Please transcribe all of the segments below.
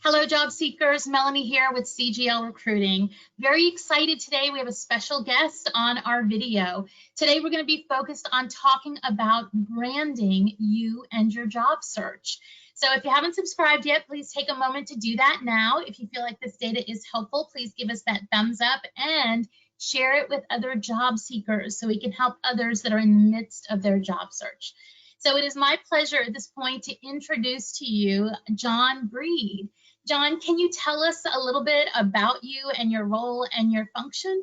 Hello, job seekers. Melanie here with CGL Recruiting. Very excited today. We have a special guest on our video. Today, we're going to be focused on talking about branding you and your job search. So if you haven't subscribed yet, please take a moment to do that now. If you feel like this data is helpful, please give us that thumbs up and share it with other job seekers so we can help others that are in the midst of their job search. So it is my pleasure at this point to introduce to you John Breed. John, can you tell us a little bit about you and your role and your function?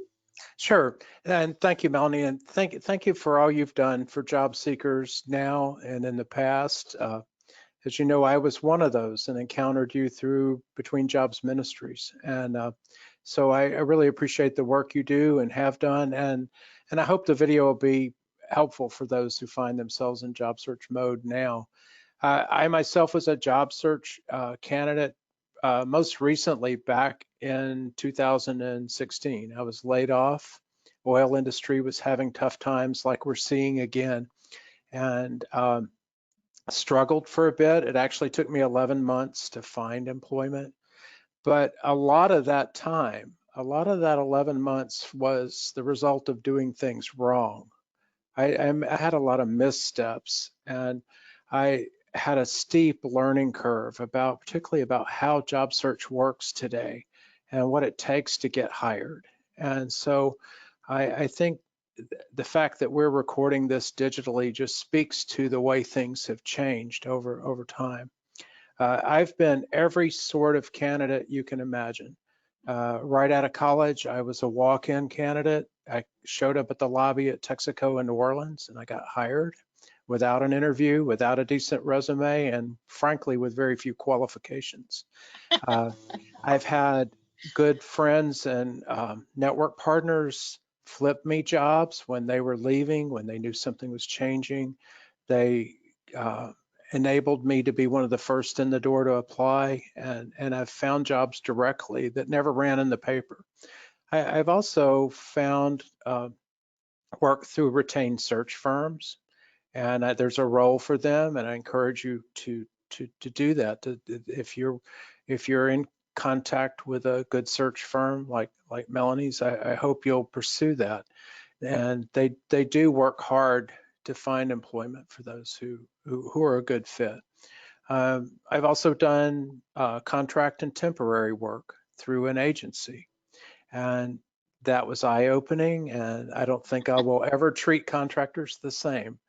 Sure, and thank you, Melanie, and thank you for all you've done for job seekers now and in the past. As you know, I was one of those and encountered you through Between Jobs Ministries, and so I really appreciate the work you do and have done, and I hope the video will be helpful for those who find themselves in job search mode now. I myself was a job search candidate most recently back in 2016. I was laid off. Oil industry was having tough times like we're seeing again, and struggled for a bit. It actually took me 11 months to find employment, but a lot of that time, a lot of that 11 months was the result of doing things wrong. I had a lot of missteps, and I had a steep learning curve particularly about how job search works today and what it takes to get hired. And so I think the fact that we're recording this digitally just speaks to the way things have changed over time. I've been every sort of candidate you can imagine. Right out of college, I was a walk-in candidate. I showed up at the lobby at Texaco in New Orleans, and I got hired without an interview, without a decent resume, and frankly, with very few qualifications. I've had good friends and network partners flip me jobs when they were leaving, when they knew something was changing. They enabled me to be one of the first in the door to apply, and I've found jobs directly that never ran in the paper. I've also found work through retained search firms, and there's a role for them, and I encourage you to do that. If you're in contact with a good search firm like Melanie's, I hope you'll pursue that. And they do work hard to find employment for those who are a good fit. I've also done contract and temporary work through an agency, and that was eye-opening, and I don't think I will ever treat contractors the same.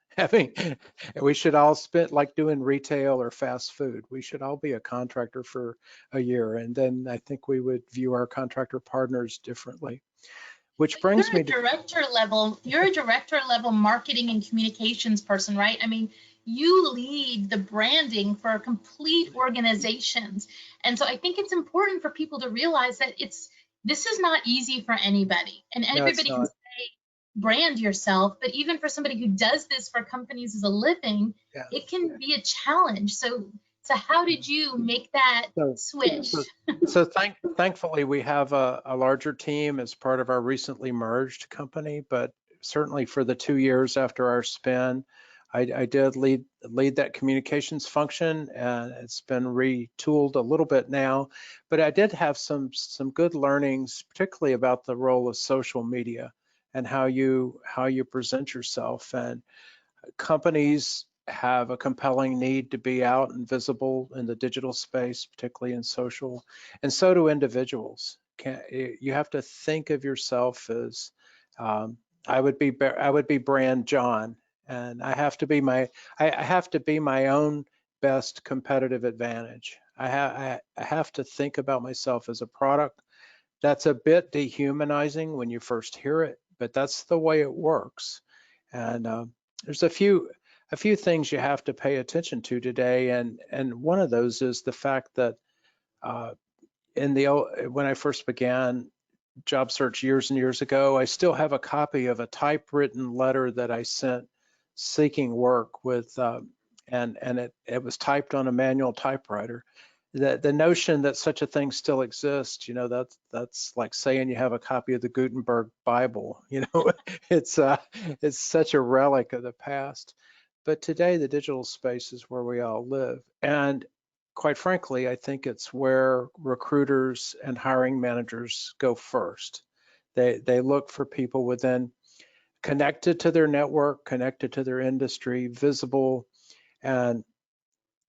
We should all spend like doing retail or fast food. We should all be a contractor for a year, and then I think we would view our contractor partners differently. Which brings me to you're a director level marketing and communications person, right? I mean, you lead the branding for complete organizations. And so I think it's important for people to realize that this is not easy for anybody. And everybody can say brand yourself, but even for somebody who does this for companies as a living, it can be a challenge. So how did you make that switch? So thankfully, we have a larger team as part of our recently merged company, but certainly for the 2 years after our spin, I did lead that communications function, and it's been retooled a little bit now, but I did have some good learnings, particularly about the role of social media and how you present yourself. And companies have a compelling need to be out and visible in the digital space, particularly in social, and so do individuals. You have to think of yourself as I would be brand John, and I have to be my own best competitive advantage. I have to think about myself as a product. That's a bit dehumanizing when you first hear it, but that's the way it works. And there's a few things you have to pay attention to today, and one of those is the fact that when I first began job search years and years ago, I still have a copy of a typewritten letter that I sent seeking work with, and it was typed on a manual typewriter. The notion that such a thing still exists, that's like saying you have a copy of the Gutenberg Bible. It's such a relic of the past. But today, the digital space is where we all live. And quite frankly, I think it's where recruiters and hiring managers go first. They look for people within, connected to their network, connected to their industry, visible. And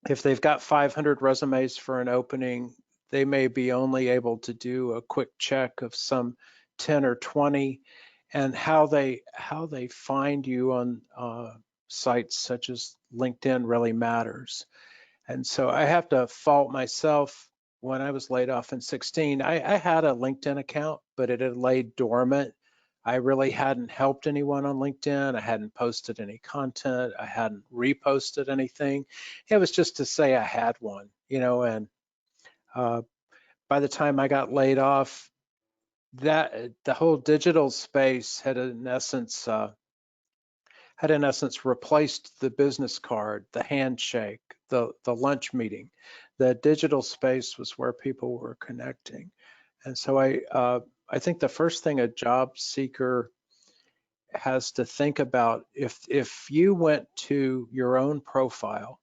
if they've got 500 resumes for an opening, they may be only able to do a quick check of some 10 or 20. And how they find you on sites such as LinkedIn really matters. And so I have to fault myself. When I was laid off in 16, I had a LinkedIn account, but it had laid dormant. I really hadn't helped anyone on LinkedIn. I hadn't posted any content. I hadn't reposted anything. It was just to say I had one, and by the time I got laid off, that the whole digital space had in essence replaced the business card, the handshake, the lunch meeting. The digital space was where people were connecting. And so I think the first thing a job seeker has to think about, if you went to your own profile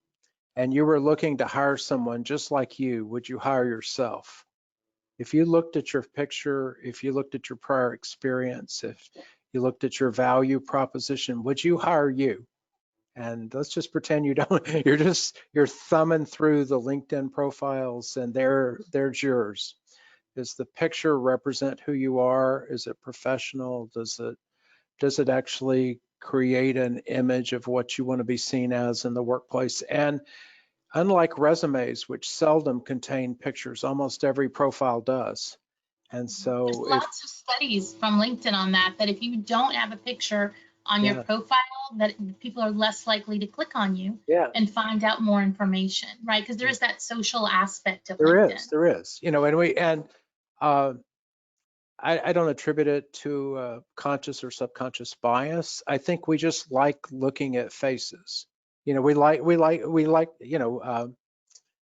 and you were looking to hire someone just like you, would you hire yourself? If you looked at your picture, if you looked at your prior experience, if you looked at your value proposition, would you hire you? And let's just pretend you don't. You're thumbing through the LinkedIn profiles, and there's yours. Does the picture represent who you are? Is it professional? Does it actually create an image of what you want to be seen as in the workplace? And unlike resumes, which seldom contain pictures, almost every profile does. And There's so lots of studies from LinkedIn on that if you don't have a picture on your yeah, profile, that people are less likely to click on you yeah, and find out more information, right? Because there is that social aspect of there LinkedIn. is, and uh, I don't attribute it to conscious or subconscious bias. I think we just like looking at faces. We like.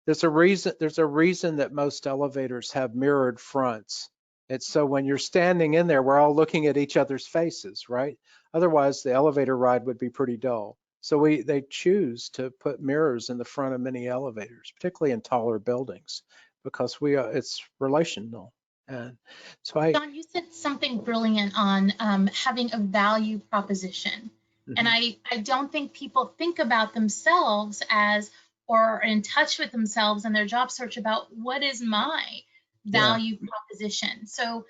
There's a reason that most elevators have mirrored fronts. It's so when you're standing in there, we're all looking at each other's faces, right? Otherwise, the elevator ride would be pretty dull. So they choose to put mirrors in the front of many elevators, particularly in taller buildings, because it's relational. And so John, you said something brilliant on having a value proposition. And mhm, I don't think people think about themselves as, or are in touch with themselves in their job search about what is my yeah, value proposition. So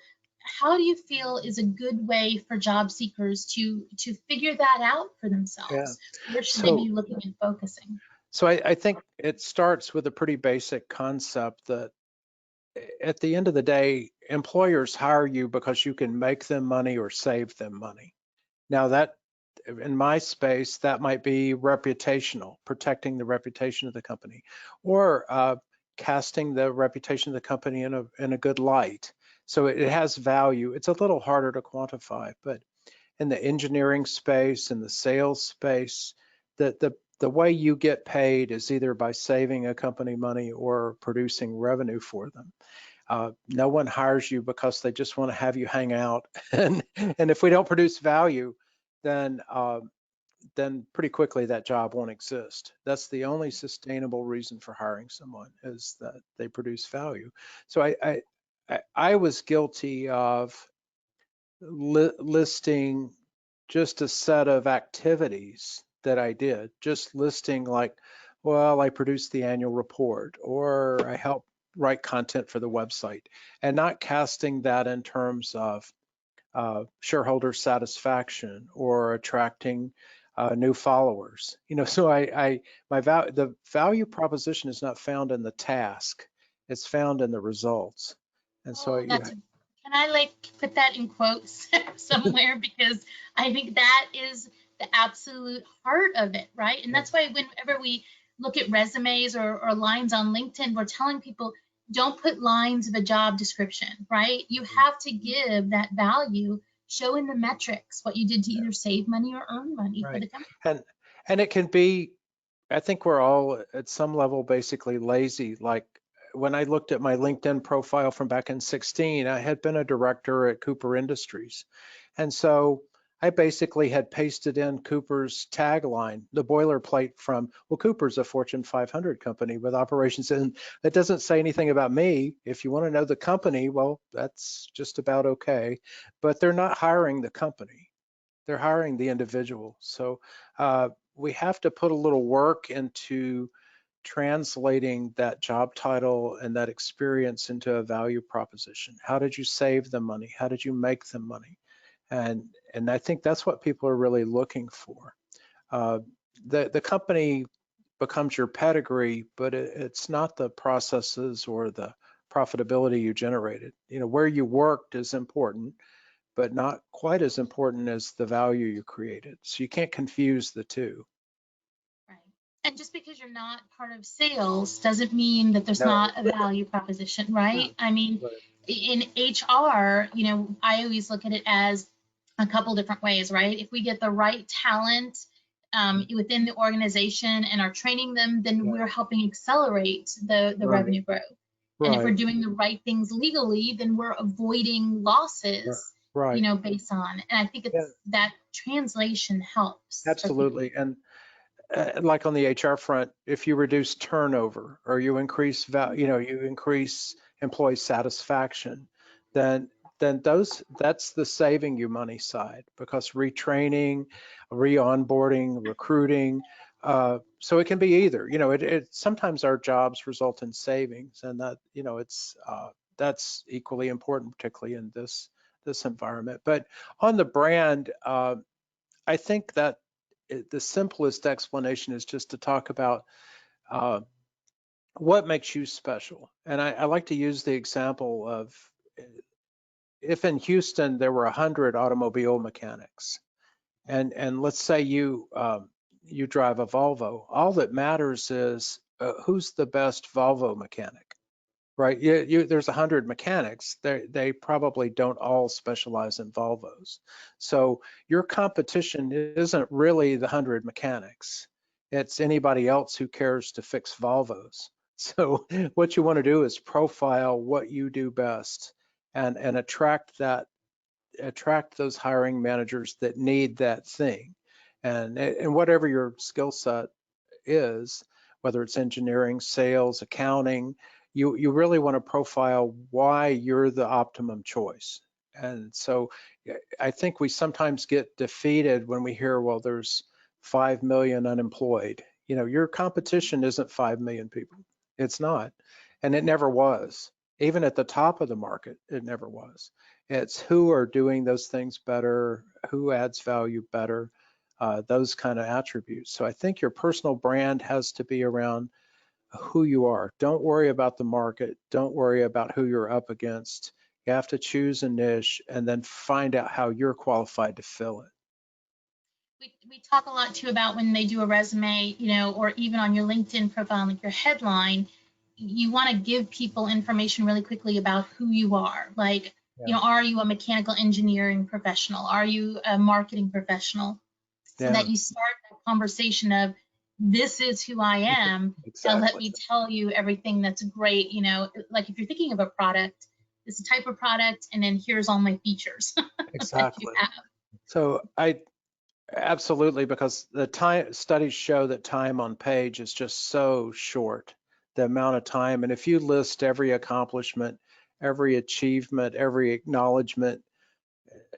how do you feel is a good way for job seekers to figure that out for yeah. themselves? Where should they be So looking and focusing? I think it starts with a pretty basic concept that at the end of the day, employers hire you because you can make them money or save them money. Now that, in my space, that might be reputational, protecting the reputation of the company, or casting the reputation of the company in a good light. So it has value. It's a little harder to quantify, but in the engineering space, in the sales space, the way you get paid is either by saving a company money or producing revenue for them. No one hires you because they just want to have you hang out. And if we don't produce value, then pretty quickly that job won't exist. That's the only sustainable reason for hiring someone, is that they produce value. So I was guilty of listing just a set of activities that I did, just listing like, well, I produced the annual report, or I helped write content for the website, and not casting that in terms of shareholder satisfaction or attracting new followers. So the value proposition is not found in the task; it's found in the results. And so Oh, can I like put that in quotes somewhere? Because I think that is the absolute heart of it, right? And yeah, that's why whenever we look at resumes or lines on LinkedIn, we're telling people don't put lines of a job description, right? You have to give that value, show in the metrics what you did to yeah, either save money or earn money for right. the company. And it can be, I think we're all at some level basically lazy. Like when I looked at my LinkedIn profile from back in 16, I had been a director at Cooper Industries. And so I basically had pasted in Cooper's tagline, the boilerplate from, well, Cooper's a Fortune 500 company with operations, and that doesn't say anything about me. If you want to know the company, well, that's just about okay. But they're not hiring the company, they're hiring the individual. So we have to put a little work into translating that job title and that experience into a value proposition. How did you save them money? How did you make them money? And I think that's what people are really looking for. The company becomes your pedigree, but it's not the processes or the profitability you generated. You know, where you worked is important, but not quite as important as the value you created. So you can't confuse the two. Right. And just because you're not part of sales doesn't mean that there's No. not a value proposition, right? I mean, Right. in HR, I always look at it as a couple different ways, right? If we get the right talent within the organization and are training them, then Yeah. we're helping accelerate the Right. revenue growth. And if we're Right. doing the right things legally, then we're avoiding losses, Right. based on. And I think Yeah, it's that translation helps as people. absolutely. And like on the HR front, if you reduce turnover or you increase you increase employee satisfaction, then that's the saving you money side, because retraining, re-onboarding, recruiting. So it can be either. Sometimes our jobs result in savings, and that's equally important, particularly in this environment. But on the brand, I think that the simplest explanation is just to talk about uh, what makes you special. And I like to use the example of, if in Houston there were 100 automobile mechanics, and let's say you drive a Volvo, all that matters is who's the best Volvo mechanic. Right, there's 100 mechanics. They probably don't all specialize in Volvos. So your competition isn't really the 100 mechanics. It's anybody else who cares to fix Volvos. So what you want to do is profile what you do best, and attract those hiring managers that need that thing. And whatever your skill set is, whether it's engineering, sales, accounting, you really want to profile why you're the optimum choice. And so I think we sometimes get defeated when we hear, well, there's 5 million unemployed. Your competition isn't 5 million people. It's not. And it never was. Even at the top of the market, it never was. It's who are doing those things better, who adds value better, those kind of attributes. So I think your personal brand has to be around who you are. Don't worry about the market. Don't worry about who you're up against. You have to choose a niche and then find out how you're qualified to fill it. We talk a lot too about when they do a resume, or even on your LinkedIn profile, like your headline, you want to give people information really quickly about who you are. Like, are you a mechanical engineering professional? Are you a marketing professional? So that you start that conversation of, this is who I am. Exactly. Now let me tell you everything that's great. Like if you're thinking of a product, it's a type of product, and then here's all my features. Exactly. So I absolutely, because the studies show that time on page is just so short, the amount of time. And if you list every accomplishment, every achievement, every acknowledgement,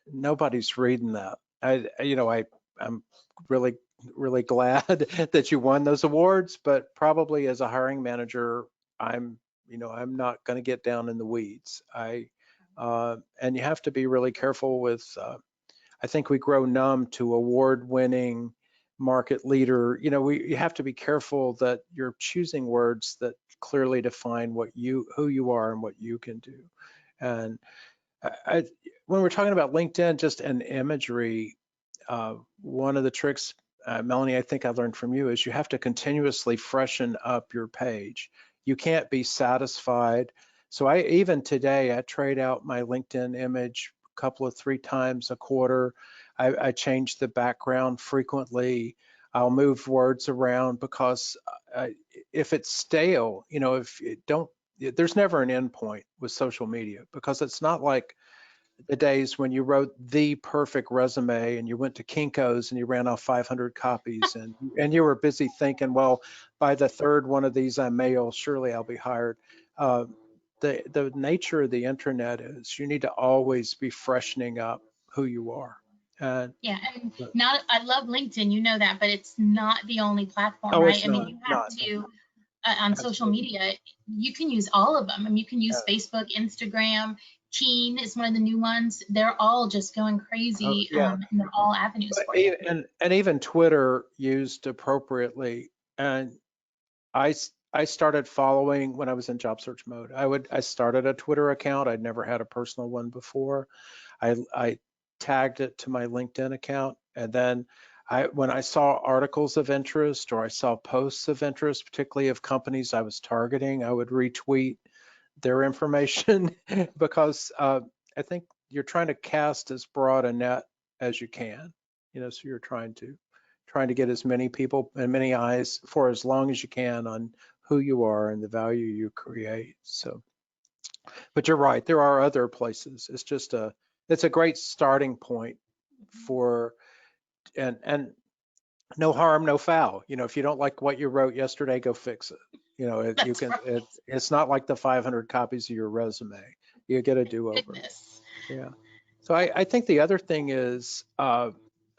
nobody's reading that. I'm really, really glad that you won those awards, but probably as a hiring manager, I'm not going to get down in the weeds. And you have to be really careful with, I think we grow numb to award-winning market leader. You have to be careful that you're choosing words that clearly define who you are and what you can do. And when we're talking about LinkedIn, just an imagery, one of the tricks, Melanie, I think I learned from you, is you have to continuously freshen up your page. You can't be satisfied. So even today, I trade out my LinkedIn image three times a quarter. I change the background frequently. I'll move words around, because if it's stale, if it don't, there's never an end point with social media, because it's not like the days when you wrote the perfect resume and you went to Kinko's and you ran off 500 copies and you were busy thinking, well, by the third one of these I mail, surely I'll be hired. Uh, the nature of the internet is you need to always be freshening up who you are. And Yeah, and not, I love LinkedIn, you know that, but it's not the only platform, oh, right? it's I mean, not, you have not to, on social absolutely. media, you can use all of them. I mean, you can use Yeah. Facebook, Instagram, Keen is one of the new ones. They're all just going Oh, crazy, yeah. and they're all avenues But for you. and even Twitter used appropriately. And I started following when I was in job search mode. I started a Twitter account. I'd never had a personal one before. I tagged it to my LinkedIn account, and then when I saw articles of interest or I saw posts of interest, particularly of companies I was targeting, I would retweet their information because I think you're trying to cast as broad a net as you can. So you're trying to get as many people and many eyes for as long as you can on who you are and the value you create. So, but you're right, there are other places. It's a great starting point for, and no harm, no foul. If you don't like what you wrote yesterday, go fix it. That's right. It's not like the 500 copies of your resume. You get a Thank do-over. goodness. Yeah. So I think the other thing is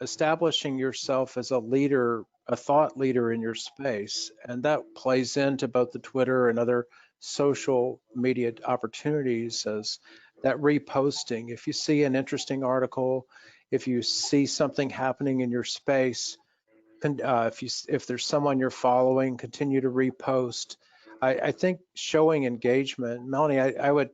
establishing yourself as a leader, a thought leader in your space. And that plays into both the Twitter and other social media opportunities as that reposting. If you see an interesting article, if you see something happening in your space, if there's someone you're following, continue to repost. I think showing engagement, Melanie, I would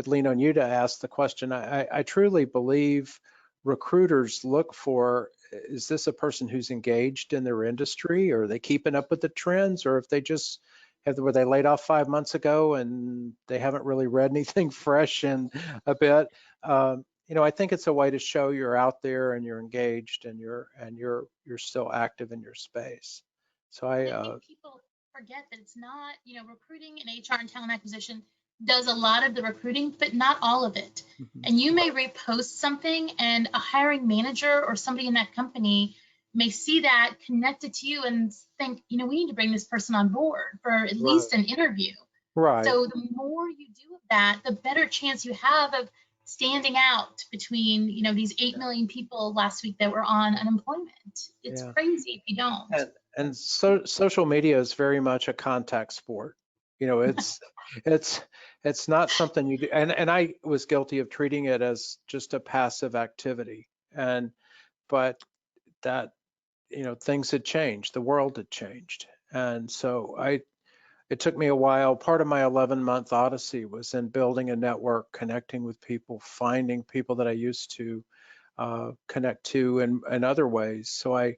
lean on you to ask the question. I truly believe recruiters look for, is this a person who's engaged in their industry, or are they keeping up with the trends, or if they just were they laid off 5 months ago and they haven't really read anything fresh in a bit. I think it's a way to show you're out there and you're engaged and you're still active in your space. So And I think people forget that it's not, recruiting and HR and talent acquisition does a lot of the recruiting, but not all of it. mhm, And you may repost something, and a hiring manager or somebody in that company may see that, connect it to you, and think, we need to bring this person on board for at right, least an interview. right, So the more you do of that, the better chance you have of standing out between, these 8 yeah, million people last week that were on unemployment. It's yeah. crazy if you don't. And social media is very much a contact sport. It's it's it's not something you do. And I was guilty of treating it as just a passive activity. But that, things had changed, the world had changed. And so it took me a while. Part of my 11-month odyssey was in building a network, connecting with people, finding people that I used to connect to in other ways. So I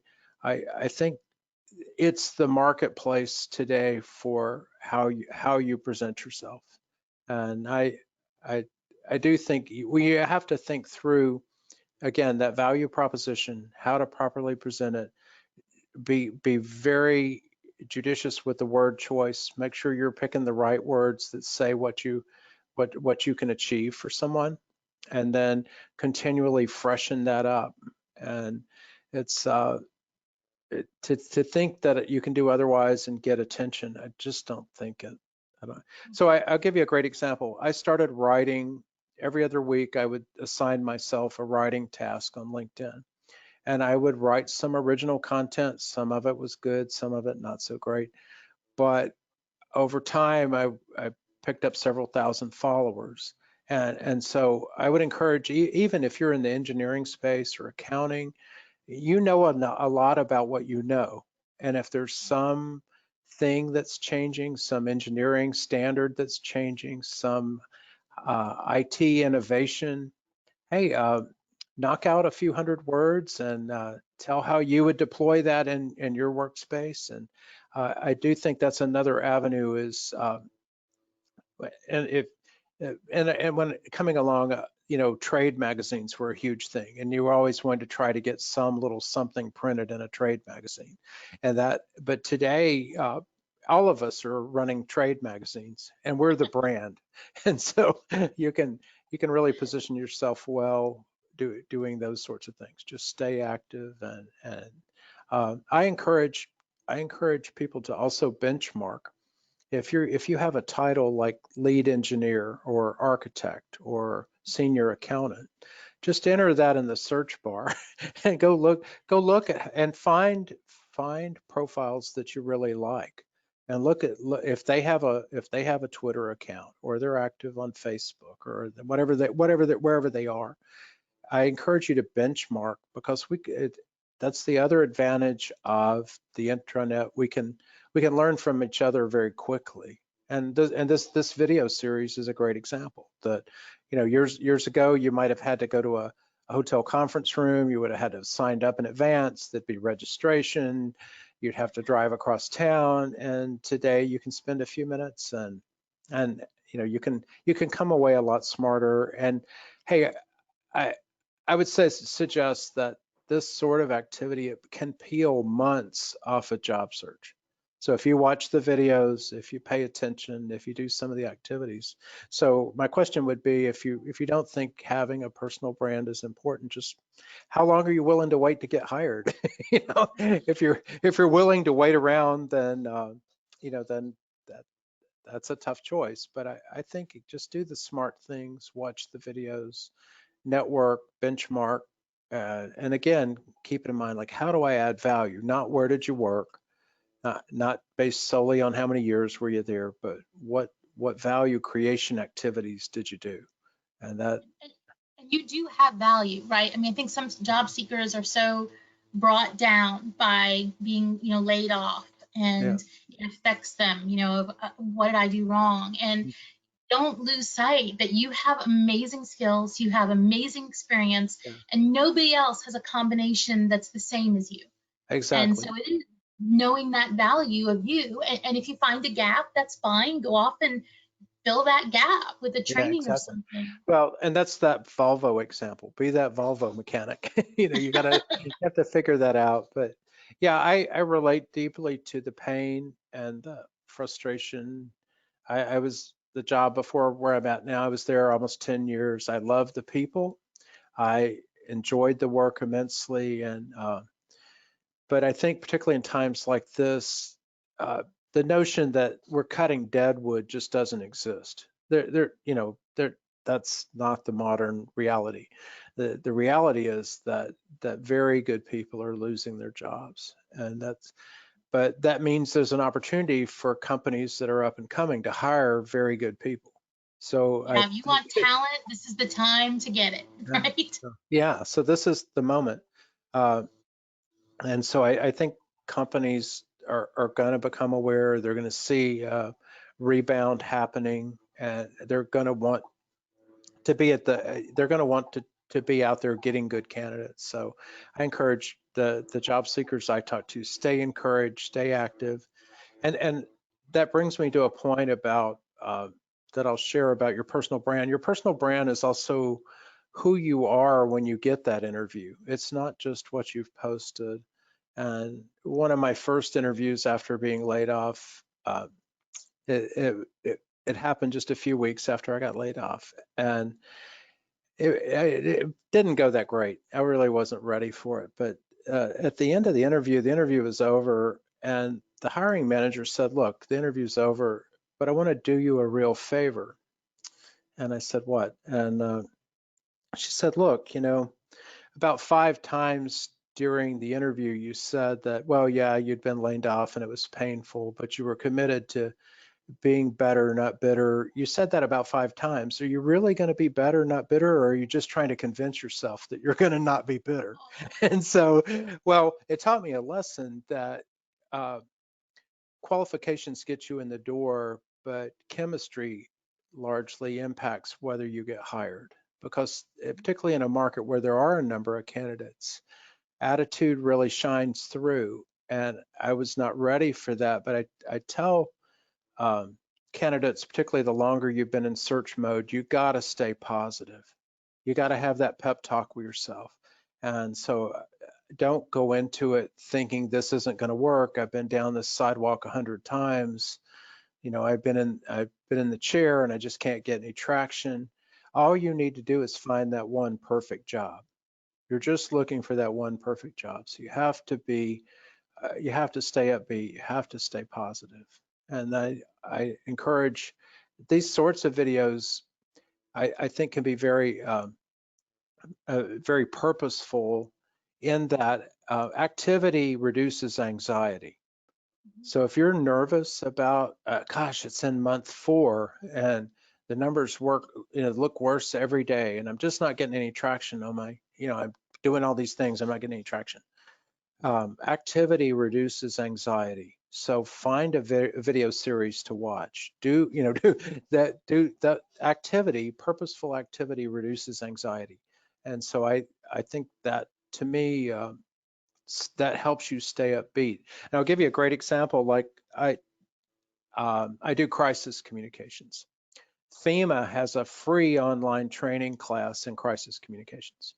think it's the marketplace today for how you present yourself. And I I do think we have to think through again that value proposition, how to properly present it, be very judicious with the word choice. Make sure you're picking the right words that say what you can achieve for someone, and then continually freshen that up. And it's to think that you can do otherwise and get attention. I just don't think it. I don't. So I'll give you a great example. I started writing every other week. I would assign myself a writing task on LinkedIn, and I would write some original content. Some of it was good, some of it not so great. But over time, I picked up several thousand followers. And so I would encourage, even if you're in the engineering space or accounting, a lot about what you know. And if there's some thing that's changing, some engineering standard that's changing, some IT innovation, hey, knock out a few hundred words and tell how you would deploy that in your workspace. And I do think that's another avenue is, and if, and when coming along, trade magazines were a huge thing, and you were always going to try to get some little something printed in a trade magazine. But today, all of us are running trade magazines, and we're the brand, and so you can you can really position yourself well doing those sorts of things. Just stay active, and I encourage people to also benchmark. If you have a title like lead engineer or architect or senior accountant, just enter that in the search bar and go look at and find profiles that you really like, and if they have a Twitter account, or they're active on Facebook, or wherever they are. I encourage you to benchmark, because that's the other advantage of the intranet. We can learn from each other very quickly. And this video series is a great example. That, years ago, you might have had to go to a hotel conference room. You would have had to have signed up in advance. There'd be registration. You'd have to drive across town. And today you can spend a few minutes, and you can come away a lot smarter. And hey, I would suggest that this sort of activity, it can peel months off a job search. So if you watch the videos, if you pay attention, if you do some of the activities. So my question would be, if you don't think having a personal brand is important, just how long are you willing to wait to get hired? If you're willing to wait around, then then that's a tough choice. But I think just do the smart things, watch the videos, network, benchmark, and again, keep in mind, like, how do I add value? Not where did you work, not based solely on how many years were you there, but what value creation activities did you do? And that. And you do have value, right? I mean, I think some job seekers are so brought down by being, laid off, Yeah. and it affects them, of what did I do wrong? And don't lose sight that you have amazing skills, you have amazing experience, Yeah, and nobody else has a combination that's the same as you. And exactly. so it is knowing that value of you. And if you find a gap, that's fine. Go off and fill that gap with a Yeah, training or exactly. something. Well, and that's that Volvo example. Be that Volvo mechanic. You have to figure that out. But yeah, I relate deeply to the pain and the frustration. I was the job before where I'm at now. I was there almost 10 years. I love the people. I enjoyed the work immensely, and but I think particularly in times like this, the notion that we're cutting dead wood just doesn't exist. That's not the modern reality. The reality is that very good people are losing their jobs, and but that means there's an opportunity for companies that are up and coming to hire very good people. So I Yeah, if you want talent, this is the time to get it, yeah, right? yeah. So this is the moment. Uh, And so I think companies are going to become aware. They're going to see rebound happening, and they're going to want to be they're going to want to be out there getting good candidates. So I encourage the job seekers I talk to, stay encouraged, stay active. And that brings me to a point about that I'll share about your personal brand. Your personal brand is also who you are when you get that interview. It's not just what you've posted. And one of my first interviews after being laid off, it happened just a few weeks after I got laid off, and it didn't go that great. I really wasn't ready for it. But at the end of the interview was over, and the hiring manager said, "Look, the interview's over, but I want to do you a real favor." And I said, "What?" And she said, "Look, about 5 times during the interview, you said that, well, yeah, you'd been laid off and it was painful, but you were committed to being better, not bitter. You said that about 5 times. Are you really going to be better, not bitter, or are you just trying to convince yourself that you're going to not be bitter?" And so, well, it taught me a lesson that uh, qualifications get you in the door, but chemistry largely impacts whether you get hired. Because particularly in a market where there are a number of candidates, attitude really shines through. And I was not ready for that, but I tell candidates, particularly the longer you've been in search mode, you got to stay positive. You got to have that pep talk with yourself. And so don't go into it thinking this isn't going to work. I've been down this sidewalk 100 times. I've been in the chair and I just can't get any traction. All you need to do is find that one perfect job. You're just looking for that one perfect job. So you have to be, you have to stay upbeat. You have to stay positive. And I encourage these sorts of videos. I think can be very purposeful in that activity reduces anxiety. So if you're nervous about, gosh, it's in month 4 and the numbers look worse every day, and I'm just not getting any traction on my, I'm doing all these things, I'm not getting any traction. Activity reduces anxiety. So find a video series to watch. Do that activity, purposeful activity reduces anxiety. And so I think that to me, that helps you stay upbeat. And I'll give you a great example. Like I do crisis communications. FEMA has a free online training class in crisis communications.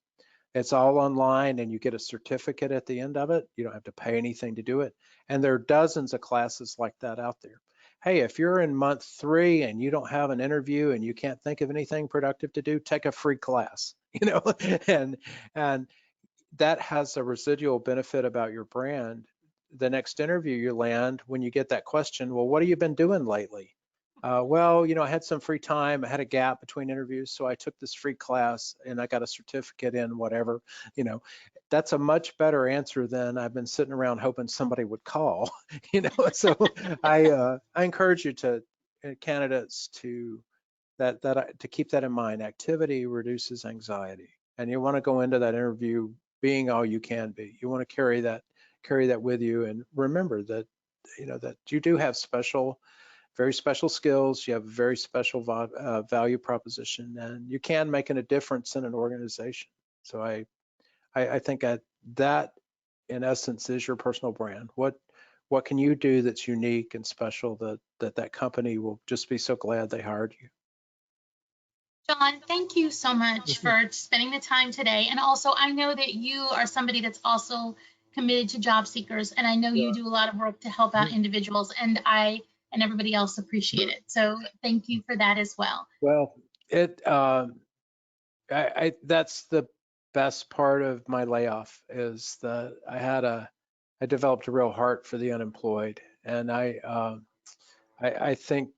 It's all online and you get a certificate at the end of it. You don't have to pay anything to do it. And there are dozens of classes like that out there. Hey, if you're in month 3 and you don't have an interview and you can't think of anything productive to do, take a free class, and that has a residual benefit about your brand. The next interview you land, when you get that question, well, what have you been doing lately? Well, I had some free time. I had a gap between interviews, so I took this free class and I got a certificate in whatever. That's a much better answer than I've been sitting around hoping somebody would call. So I encourage you to candidates to to keep that in mind. Activity reduces anxiety, and you want to go into that interview being all you can be. You want to carry that with you, and remember that that you do have very special skills. You have a very special value proposition, and you can make a difference in an organization. So I think that in essence is your personal brand. What can you do that's unique and special that company will just be so glad they hired you? John, thank you so much for spending the time today. And also, I know that you are somebody that's also committed to job seekers, and I know you do a lot of work to help out individuals, and I and everybody else appreciate it. So thank you for that as well. Well, that's the best part of my layoff is that I developed a real heart for the unemployed, and I think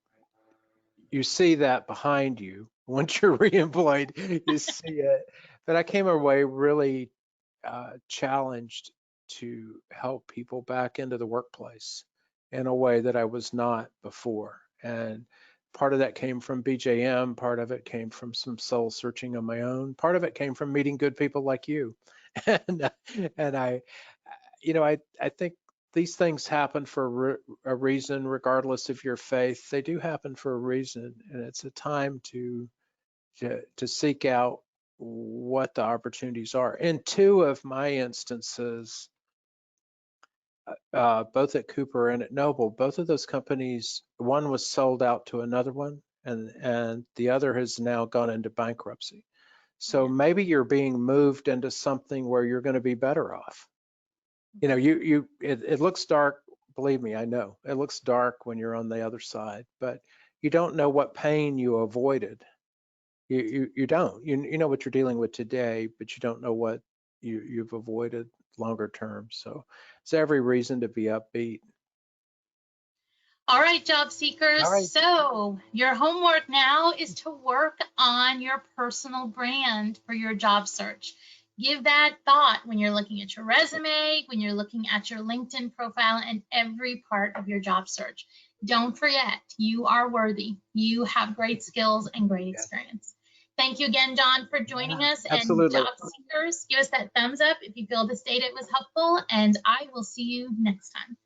you see that behind you once you're reemployed, you see it. But I came away really challenged to help people back into the workplace in a way that I was not before. And part of that came from BJM, part of it came from some soul searching on my own, part of it came from meeting good people like you. and and I think these things happen for a reason, regardless of your faith. They do happen for a reason, and it's a time to seek out what the opportunities are. In 2 of my instances, both at Cooper and at Noble, both of those companies, one was sold out to another one, and the other has now gone into bankruptcy. So maybe you're being moved into something where you're going to be better off. It looks dark. Believe me, I know it looks dark when you're on the other side, but you don't know what pain you avoided. You don't. You know what you're dealing with today, but you don't know what you've avoided longer term. So it's every reason to be upbeat. All right, job seekers. All right. So your homework now is to work on your personal brand for your job search. Give that thought when you're looking at your resume, when you're looking at your LinkedIn profile, and every part of your job search. Don't forget, you are worthy. You have great skills and great experience. Thank you again, John, for joining us. Absolutely. And job seekers, give us that thumbs up if you feel this data was helpful, and I will see you next time.